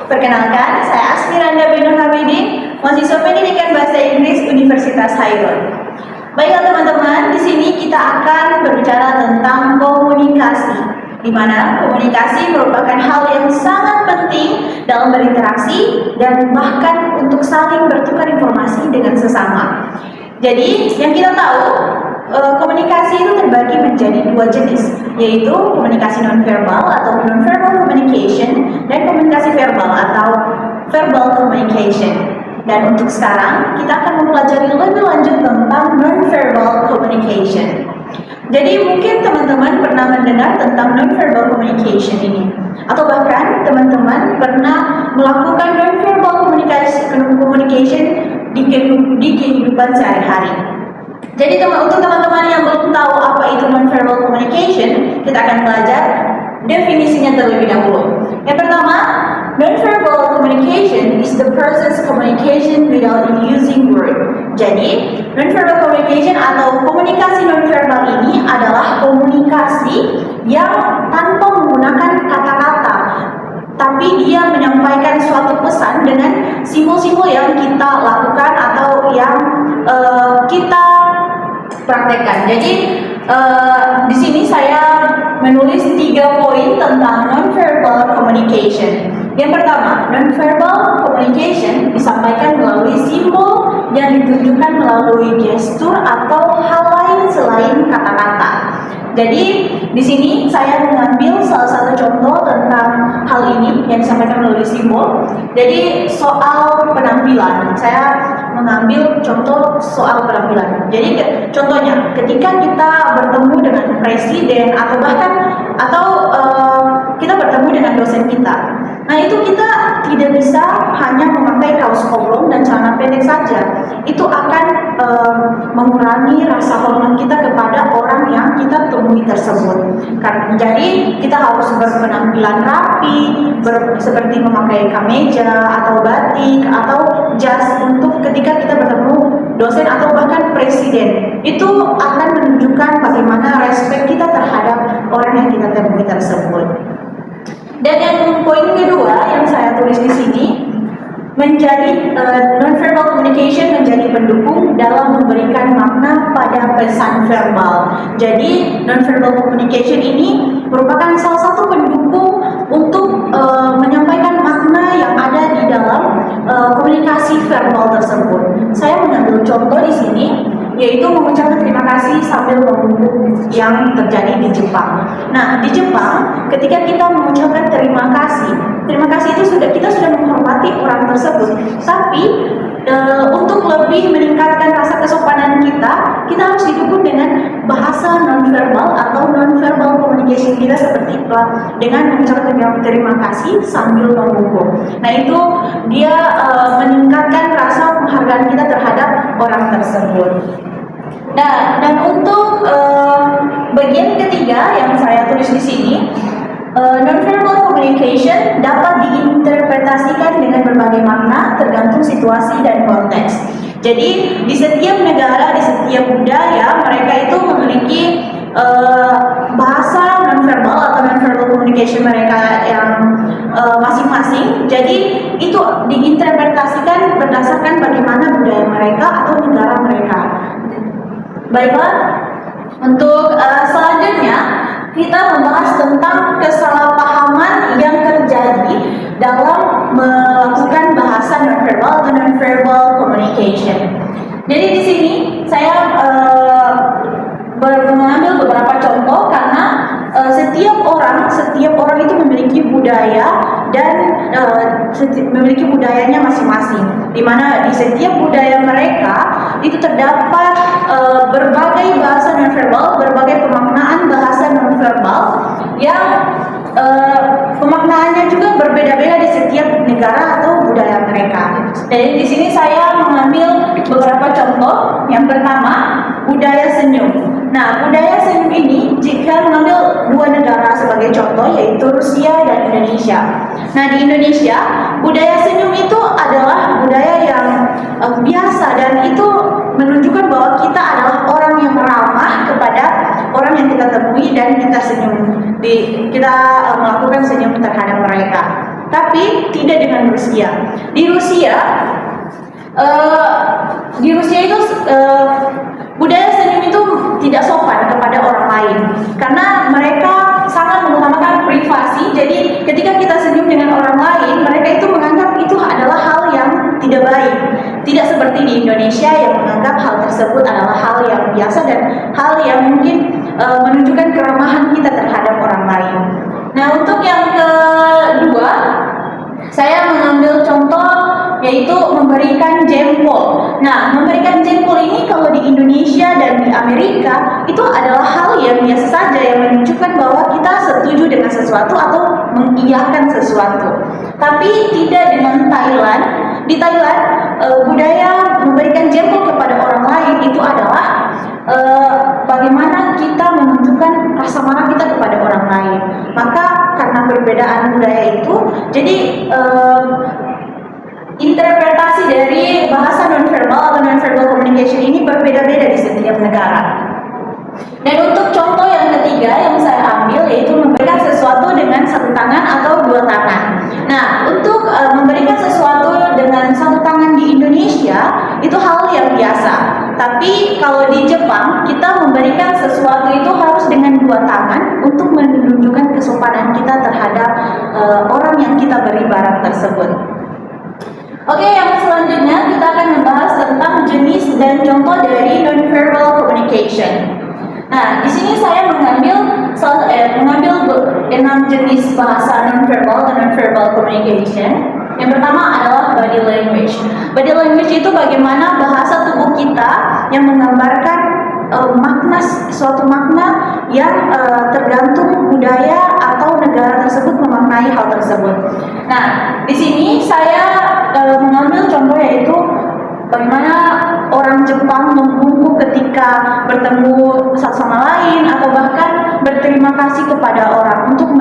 Perkenalkan, saya Asmiranda Binur Hamidin, mahasiswa Pendidikan Bahasa Inggris Universitas Hairul. Baiklah teman-teman, di sini kita akan berbicara tentang komunikasi, di mana komunikasi merupakan hal yang sangat penting dalam berinteraksi dan bahkan untuk saling bertukar informasi dengan sesama. Jadi, yang kita tahu, komunikasi itu terbagi menjadi dua jenis, yaitu komunikasi nonverbal atau nonverbal communication dan komunikasi verbal atau verbal communication. Dan untuk sekarang kita akan mempelajari lebih lanjut tentang nonverbal communication. Jadi mungkin teman-teman pernah mendengar tentang nonverbal communication ini, atau bahkan teman-teman pernah melakukan nonverbal communication di kehidupan sehari-hari. Jadi untuk teman-teman yang belum tahu apa itu nonverbal communication, kita akan belajar definisinya terlebih dahulu. Yang pertama, nonverbal communication is the person's communication without using word. Jadi, nonverbal communication atau komunikasi nonverbal ini adalah komunikasi yang tanpa menggunakan kata-kata, tapi dia menyampaikan suatu pesan dengan simbol-simbol yang kita lakukan atau yang kita praktekkan. Jadi di sini saya menulis 3 poin tentang nonverbal communication. Yang pertama, nonverbal communication disampaikan melalui simbol yang ditunjukkan melalui gestur atau hal lain selain kata-kata. Jadi di sini saya mengambil salah satu contoh tentang hal ini yang disampaikan melalui simbol. Jadi soal penampilan, saya mengambil contoh soal penampilan. Jadi contohnya, ketika kita bertemu dengan presiden atau bahkan kita bertemu dengan dosen kita, nah itu kita tidak bisa hanya memakai kaos oblong dan celana pendek saja. Itu akan mengurangi rasa hormat kita kepada orang yang kita temui tersebut. Jadi kita harus berpenampilan rapi, seperti memakai kemeja atau batik atau jas untuk ketika kita bertemu dosen atau bahkan presiden. Itu akan menunjukkan bagaimana respect kita terhadap orang yang kita temui tersebut. Dan yang poin kedua yang saya tulis di sini, menjadi nonverbal communication menjadi pendukung dalam memberikan makna pada pesan verbal. Jadi nonverbal communication ini merupakan salah satu pendukung untuk menyampaikan makna yang ada di dalam komunikasi verbal tersebut. Saya mengambil contoh di sini, yaitu mengucapkan terima kasih sambil membungkuk yang terjadi di Jepang. Nah, di Jepang ketika kita mengucapkan terima kasih itu kita sudah menghormati orang tersebut. Tapi untuk lebih meningkatkan rasa kesopanan kita harus didukung dengan bahasa nonverbal atau nonverbal communication kita seperti dengan mengucapkan terima kasih sambil membungkuk. Nah, itu dia meningkatkan rasa penghargaan kita terhadap orang tersebut. Nah, dan untuk bagian ketiga yang saya tulis di sini, nonverbal communication dapat diinterpretasikan dengan berbagai makna tergantung situasi dan konteks. Jadi di setiap negara, di setiap budaya, mereka itu memiliki bahasa nonverbal atau nonverbal communication mereka yang masing-masing. Jadi itu diinterpretasikan berdasarkan bagaimana budaya mereka atau negara mereka. Baiklah, untuk selanjutnya kita membahas tentang kesalahpahaman yang terjadi dalam melakukan bahasa nonverbal atau nonverbal communication. Jadi di sini saya mengambil beberapa contoh karena setiap orang itu memiliki budaya dan memiliki budayanya masing-masing. Di mana di setiap budaya mereka itu terdapat berbagai bahasa nonverbal, berbagai pemaknaan bahasa nonverbal yang pemaknaannya juga berbeda-beda di setiap negara atau budaya mereka. Jadi di sini saya mengambil beberapa contoh. Yang pertama, budaya senyum. Nah, budaya senyum ini jika mengambil 2 negara sebagai contoh, yaitu Rusia dan Indonesia. Nah, di Indonesia, budaya senyum itu adalah budaya yang biasa dan itu menunjukkan bahwa kita adalah orang yang ramah kepada orang yang kita temui dan kita senyum. Kita melakukan senyum terhadap mereka. tapi tidak dengan Rusia. Di Rusia itu budaya senyum itu tidak sopan kepada orang lain karena mereka sangat mengutamakan privasi. Jadi ketika kita senyum dengan orang lain, mereka itu menganggap itu adalah hal yang tidak baik. Tidak seperti di Indonesia yang menganggap hal tersebut adalah hal yang biasa dan hal yang mungkin menunjukkan keramahan kita terhadap orang lain. Nah, untuk yang kedua, saya mengambil contoh yaitu memberikan jempol. Nah, memberikan jempol ini kalau di Indonesia dan di Amerika itu adalah hal yang biasa saja yang menunjukkan bahwa kita setuju dengan sesuatu atau mengiyakan sesuatu. Tapi tidak dengan Thailand. Di Thailand, budaya memberikan jempol kepada orang lain itu adalah bagaimana kita menunjukkan rasa marah kita kepada orang lain. Maka karena perbedaan budaya itu, jadi interpretasi dari bahasa nonverbal atau nonverbal communication ini berbeda-beda di setiap negara. Dan untuk contoh yang ketiga yang saya ambil yaitu memberikan sesuatu dengan satu tangan atau dua tangan. Nah, untuk memberikan sesuatu dengan satu tangan di Indonesia itu hal yang biasa. Tapi kalau di Jepang kita memberikan sesuatu itu harus dengan dua tangan untuk menunjukkan kesopanan kita terhadap orang yang kita beri barang tersebut. Oke, yang selanjutnya kita akan membahas tentang jenis dan contoh dari nonverbal communication. Nah, di sini saya mengambil 6 jenis bahasa nonverbal dan nonverbal communication. Yang pertama adalah body language. Body language itu bagaimana bahasa tubuh kita yang menggambarkan suatu makna yang tergantung budaya atau negara tersebut memaknai hal tersebut. Nah, di sini saya mengambil contoh yaitu bagaimana orang Jepang membungkuk ketika bertemu satu sama lain atau bahkan berterima kasih kepada orang untuk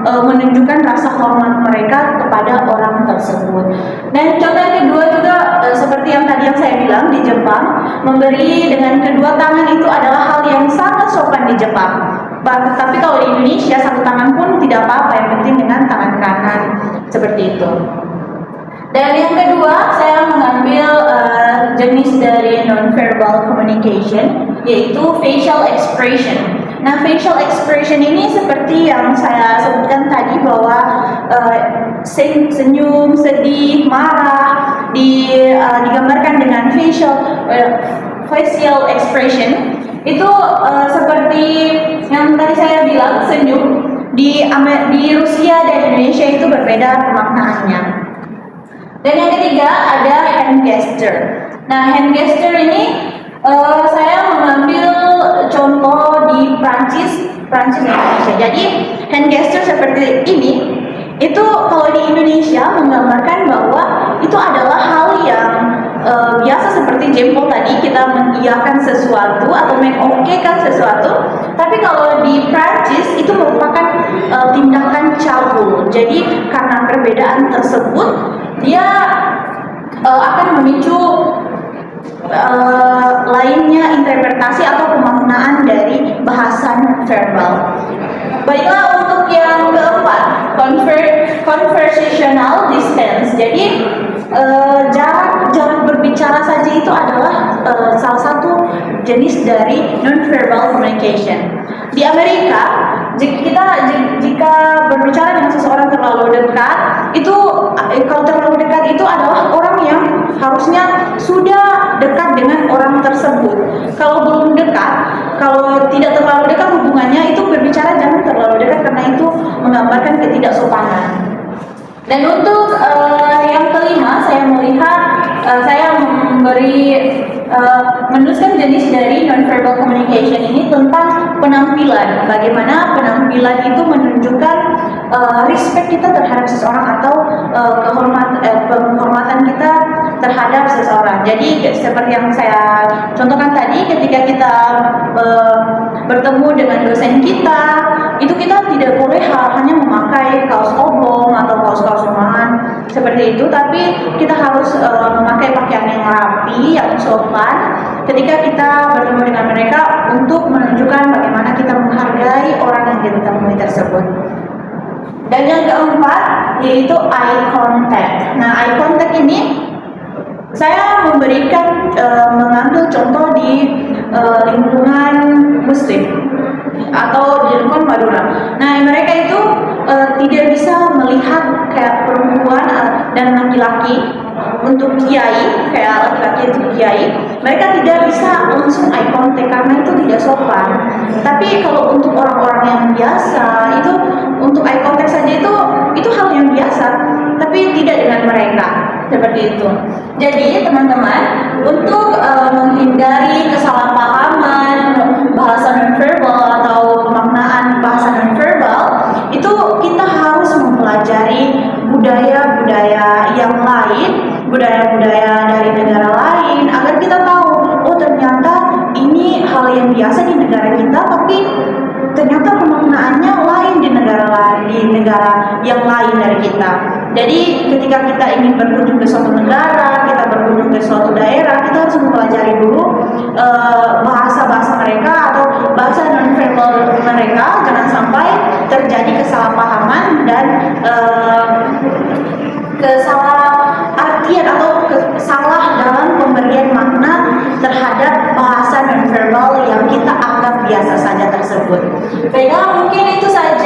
menunjukkan rasa hormat mereka kepada orang tersebut. Dan contoh yang kedua juga seperti yang tadi yang saya bilang di Jepang, memberi dengan kedua tangan itu adalah hal yang sangat sopan di Jepang. Tapi kalau di Indonesia satu tangan pun tidak apa-apa, yang penting dengan tangan kanan seperti itu. Dan yang kedua, saya mengambil jenis dari nonverbal communication, yaitu facial expression. Nah, facial expression ini seperti yang saya sebutkan tadi bahwa senyum, sedih, marah digambarkan dengan facial expression. Itu seperti yang tadi saya bilang, senyum di Rusia dan Indonesia itu berbeda pemaknaannya. Dan yang ketiga ada hand gesture. Nah, hand gesture ini saya mengambil contoh di Prancis dan Indonesia. Jadi hand gesture seperti ini itu kalau di Indonesia menggambarkan bahwa itu adalah hal yang biasa seperti jempol tadi, kita mengiyakan sesuatu atau mengokekan sesuatu. Tapi kalau di Prancis itu merupakan tindakan cabul. Jadi karena perbedaan tersebut dia akan memicu lainnya interpretasi atau pemaknaan dari bahasa verbal. Baiklah, untuk yang keempat, conversational distance. Jadi jarak berbicara saja itu adalah salah satu jenis dari nonverbal communication. Di Amerika, jika berbicara dengan seseorang terlalu dekat, itu kalau terlalu dekat itu adalah orang yang harusnya sudah dekat dengan orang tersebut. Kalau belum dekat, kalau tidak terlalu dekat hubungannya, itu berbicara jangan terlalu dekat karena itu menggambarkan ketidaksopanan. Dan untuk yang kelima, saya melihat saya menuliskan jenis dari nonverbal communication ini tentang penampilan. Bagaimana penampilan itu menunjukkan respect kita terhadap seseorang atau penghormatan kita terhadap seseorang. Jadi seperti yang saya contohkan tadi, ketika kita bertemu dengan dosen kita, itu kita tidak boleh hanya memakai kaos oblong atau kaos-kaos rumahan seperti itu, tapi kita harus memakai pakaian yang rapi, yang sopan ketika kita bertemu dengan mereka untuk menunjukkan bagaimana kita menghargai orang yang kita temui tersebut. Dan yang keempat yaitu eye contact. Nah, eye contact ini saya mengambil contoh di lingkungan Muslim atau di lingkungan Madura. Nah, mereka itu tidak bisa melihat kayak perempuan dan laki-laki untuk kiai, kayak laki-laki itu kiai, mereka tidak bisa langsung eye contact karena itu tidak sopan. Tapi kalau untuk orang-orang yang biasa itu untuk eye contact saja itu hal yang biasa, tapi tidak dengan mereka seperti itu. Jadi teman-teman, untuk menghindari kesalahpahaman bahasa nonverbal atau pemaknaan bahasa nonverbal, itu kita harus mempelajari budaya-budaya yang lain, budaya-budaya dari negara lain, agar kita tahu, oh ternyata ini hal yang biasa di negara kita, tapi ternyata pemaknaannya lain di negara yang lain dari kita. Jadi ketika kita ingin berkunjung ke suatu negara, kita berkunjung ke suatu daerah, kita harus mempelajari dulu bahasa-bahasa mereka atau bahasa nonverbal mereka, jangan sampai terjadi kesalahpahaman dan kesalah artian atau salah dalam pemberian makna terhadap bahasa nonverbal yang kita anggap biasa saja tersebut. Baiklah, mungkin itu saja